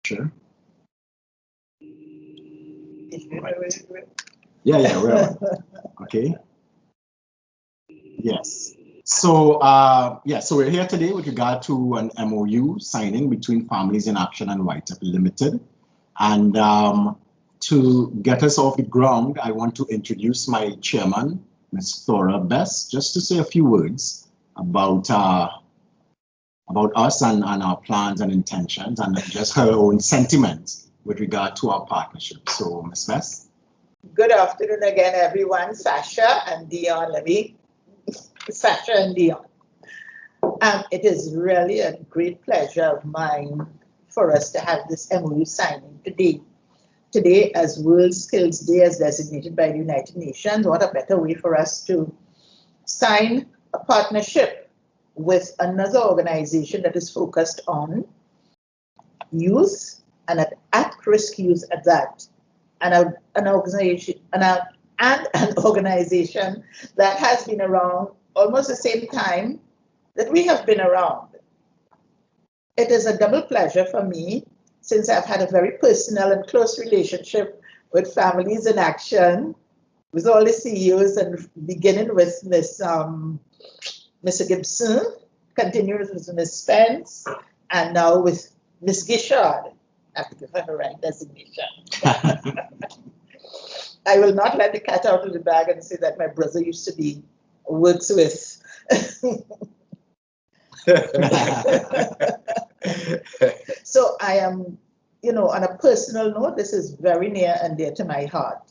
Sure. Yeah, we're on. Okay. Yes. So, so we're here today with regard to an MOU signing between Families in Action and YTEPP Limited. And to get us off the ground, I want to introduce my chairman, Ms. Thora Best, just to say a few words about us and our plans and intentions, and just her own sentiments with regard to our partnership. So, Ms. Best. Good afternoon again, everyone. Sasha and Dionne, let me. Sasha and Dionne. It is really a great pleasure of mine for us to have this MOU signing today. Today, as World Skills Day, as designated by the United Nations, what a better way for us to sign a partnership with another organization that is focused on youth and at-risk youth at that, and an organization that has been around almost the same time that we have been around. It is a double pleasure for me, since I've had a very personal and close relationship with Families in Action, with all the CEOs, and beginning with Mr. Gibson, continuing with Ms. Spence, and now with Ms. Guischard. I have to give her the right designation. I will not let the cat out of the bag and say that my brother used to be works with. So I am, on a personal note, this is very near and dear to my heart.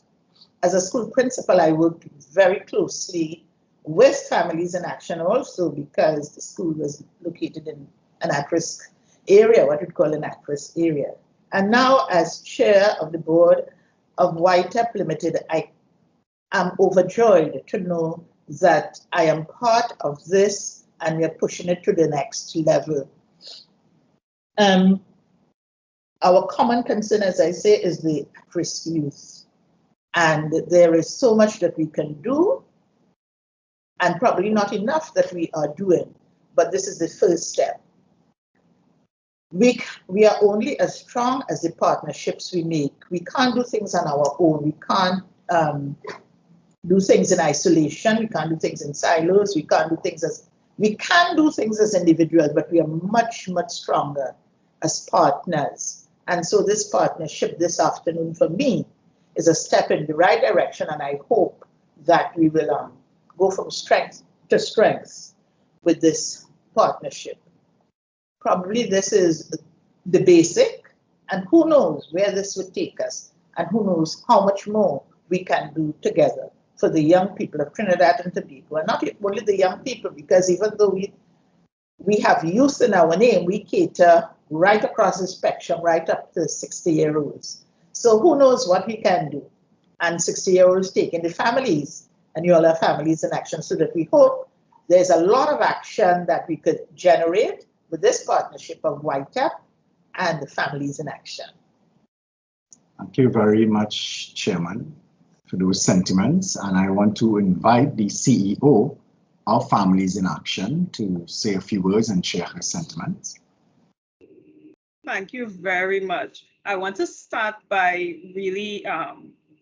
As a school principal, I worked very closely with Families in Action also, because the school was located in an at-risk area, what we'd call an at-risk area. And now, as chair of the board of YTEPP Limited, I am overjoyed to know that I am part of this, and we're pushing it to the next level. Our common concern, as I say, is the at-risk youth. And there is so much that we can do, and probably not enough that we are doing, but this is the first step. We are only as strong as the partnerships we make. We can't do things on our own. We can't do things in isolation. We can't do things in silos. We can do things as individuals, but we are much, much stronger as partners. And so this partnership this afternoon for me is a step in the right direction, and I hope that we will go from strength to strength with this partnership. Probably this is the basic, and who knows where this would take us, and who knows how much more we can do together for the young people of Trinidad and Tobago, and not only the young people, because even though we have youth in our name, we cater right across the spectrum, right up to 60-year-olds. So who knows what we can do, and 60-year-olds taking the families, and you all have Families in Action, so that we hope there's a lot of action that we could generate with this partnership of YTEPP and the Families in Action. Thank you very much, Chairman, for those sentiments. And I want to invite the CEO of Families in Action to say a few words and share her sentiments. Thank you very much. I want to start by really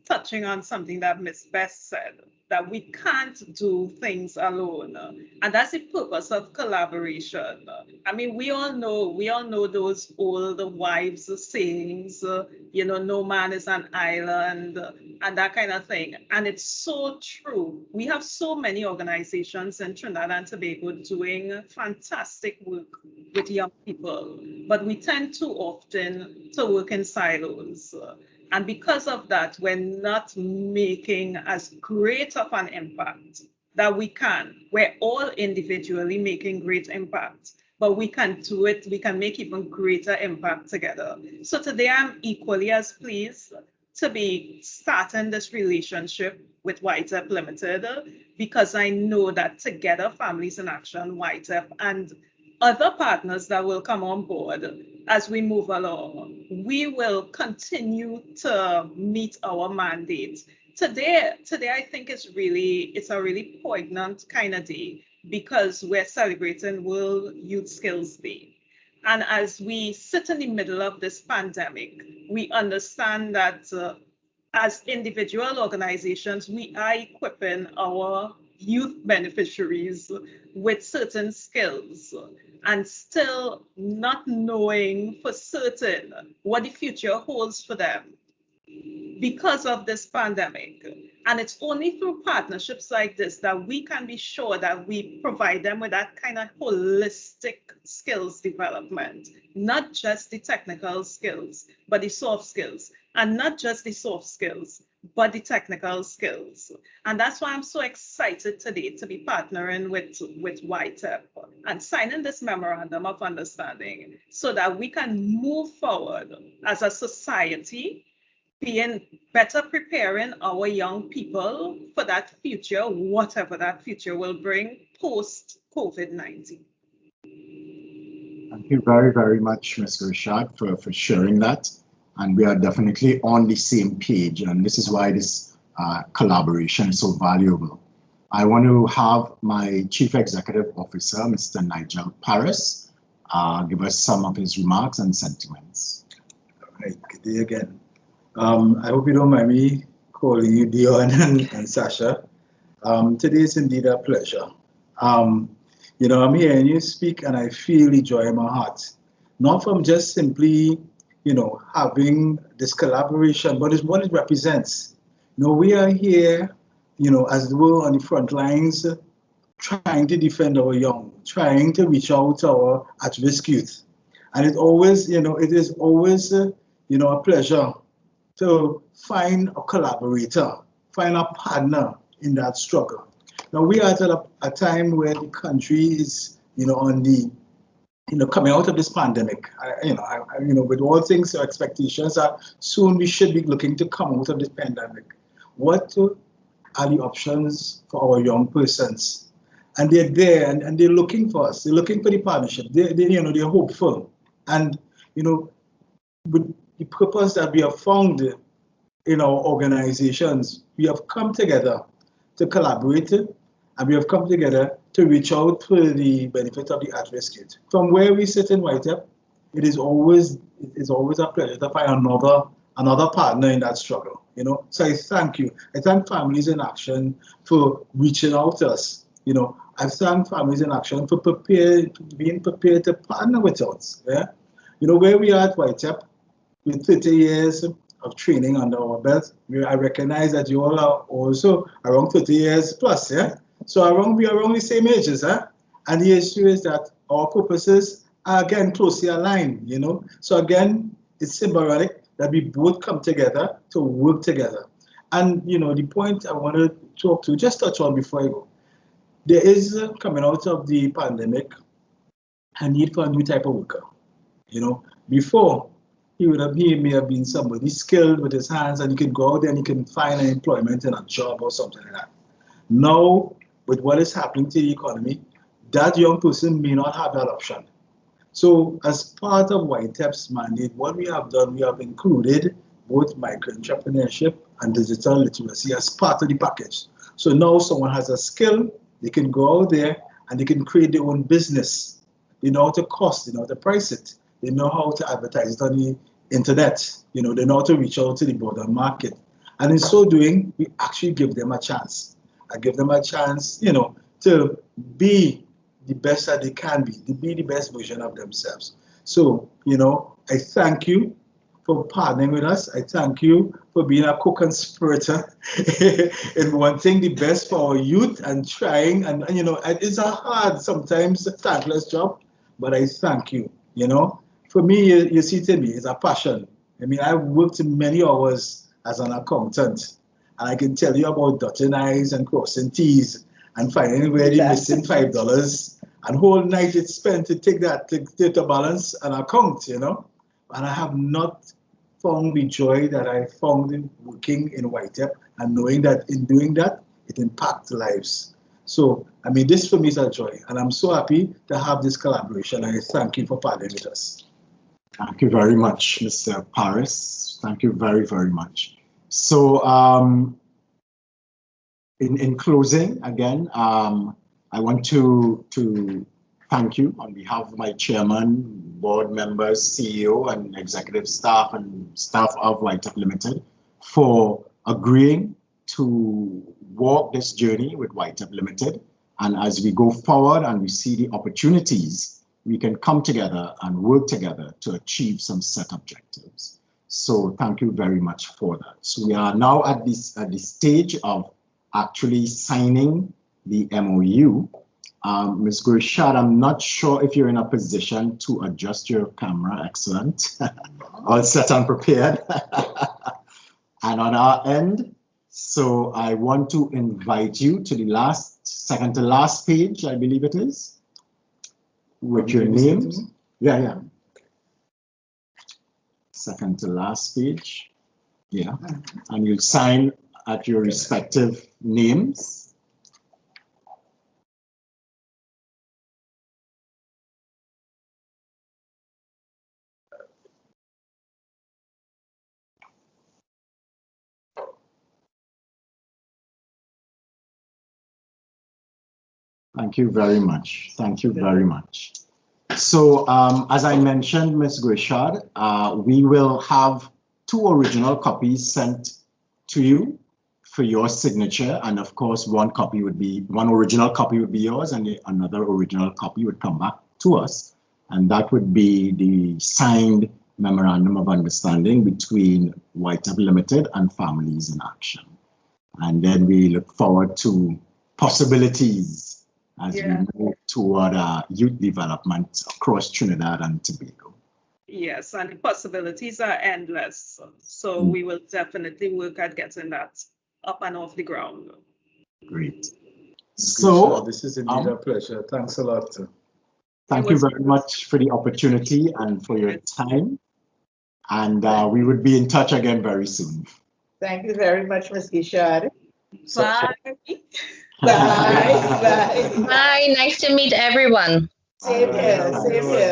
touching on something that Ms. Best said, that we can't do things alone. And that's the purpose of collaboration. I mean, we all know those old wives' sayings, no man is an island, and that kind of thing. And it's so true. We have so many organizations in Trinidad and Tobago doing fantastic work with young people, but we tend too often to work in silos. And because of that, we're not making as great of an impact that we can. We're all individually making great impact, but we can do it. We can make even greater impact together. So today I'm equally as pleased to be starting this relationship with YTEPP Limited, because I know that together, Families in Action, YTEPP, and other partners that will come on board as we move along, we will continue to meet our mandate. Today I think it's a really poignant kind of day, because we're celebrating World Youth Skills Day. And as we sit in the middle of this pandemic, we understand that as individual organizations, we are equipping our youth beneficiaries with certain skills and still not knowing for certain what the future holds for them because of this pandemic. And it's only through partnerships like this that we can be sure that we provide them with that kind of holistic skills development, not just the technical skills, but the soft skills, and not just the soft skills, but the technical skills. And that's why I'm so excited today to be partnering with YTEPP and signing this Memorandum of Understanding so that we can move forward as a society, being better preparing our young people for that future, whatever that future will bring post-COVID-19. Thank you very, very much, Ms. Guischard, for sharing that. And we are definitely on the same page, and this is why this collaboration is so valuable. I want to have my Chief Executive Officer, Mr. Nigel Parris, give us some of his remarks and sentiments. All right, good day again. I hope you don't mind me calling you Dionne and Sasha. Today is indeed a pleasure. You know, I'm hearing you speak and I feel the joy in my heart. Not from just simply, you know, having this collaboration, but it's what it represents. You know, we are here, you know, as it were on the front lines, trying to defend our young, trying to reach out to our at-risk youth. And it always, you know, it is always, you know, a pleasure to find a collaborator, find a partner in that struggle. Now we are at a time where the country is, you know, on the, you know, coming out of this pandemic. You know, with all things, our expectations are soon we should be looking to come out of this pandemic. What are the options for our young persons? And they're there and they're looking for us. They're looking for the partnership. You know, they're hopeful. And, you know, with the purpose that we have found in our organizations, we have come together to collaborate, and we have come together to reach out for the benefit of the at-risk youth. From where we sit in YTEPP, it is always a pleasure to find another partner in that struggle. You know, so I thank you. I thank Families in Action for reaching out to us. You know, I thank Families in Action for being prepared to partner with us. Yeah, you know, where we are at YTEPP, with 30 years of training under our belt, I recognize that you all are also around 30 years plus, yeah? So we are around the same ages, huh? And the issue is that our purposes are again closely aligned, you know? So again, it's symbolic that we both come together to work together. And, you know, the point I want to just touch on before I go, there is, coming out of the pandemic, a need for a new type of worker. You know, before, he may have been somebody skilled with his hands and he can go out there and he can find an employment and a job or something like that. Now, with what is happening to the economy, that young person may not have that option. So as part of YTEPP's mandate, what we have done, we have included both micro-entrepreneurship and digital literacy as part of the package. So now someone has a skill, they can go out there and they can create their own business. They know how to cost, they know how to price it. They know how to advertise it on the internet. You know, they know how to reach out to the broader market. And in so doing, we actually give them a chance. I give them a chance, you know, to be the best that they can be, to be the best version of themselves. So, you know, I thank you for partnering with us. I thank you for being a co-conspirator in wanting the best for our youth and trying. And you know, it's a hard, sometimes thankless job, but I thank you, you know. For me, you see, to me, it's a passion. I mean, I've worked many hours as an accountant, and I can tell you about dotting I's and crossing T's and finding where they're missing $5, and whole night it's spent to take that to balance an account, you know. And I have not found the joy that I found in working in YTEPP and knowing that in doing that, it impacts lives. So, I mean, this for me is a joy, and I'm so happy to have this collaboration. I thank you for partnering with us. Thank you very much, Mr. Parris. Thank you very, very much. So, in closing, again, I want to thank you on behalf of my chairman, board members, CEO, and executive staff and staff of YTEPP Limited for agreeing to walk this journey with YTEPP Limited. And as we go forward and we see the opportunities, we can come together and work together to achieve some set objectives. So thank you very much for that. So we are now at the stage of actually signing the MOU. Ms. Guischard, I'm not sure if you're in a position to adjust your camera. Excellent. All set and prepared. And on our end, so I want to invite you to the second to last page, I believe it is, with your names. Yeah. Second to last page. Yeah. And you'll sign at your respective names. Thank you very much. Thank you very much. So as I mentioned, Ms. Guischard, we will have 2 original copies sent to you for your signature. And of course, one original copy would be yours and another original copy would come back to us. And that would be the signed Memorandum of Understanding between YTEPP Limited and Families in Action. And then we look forward to possibilities as we move toward youth development across Trinidad and Tobago. Yes, and the possibilities are endless. So we will definitely work at getting that up and off the ground. Great. So this is indeed a pleasure. Thanks a lot. Thank you very much for the opportunity and for your time. And we would be in touch again very soon. Thank you very much, Ms. Guischard. Bye. Bye. Bye. Nice to meet everyone. Same here,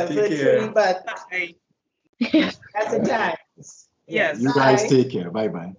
virtually, but Bye. at the time. Yes. You guys take care. Bye-bye.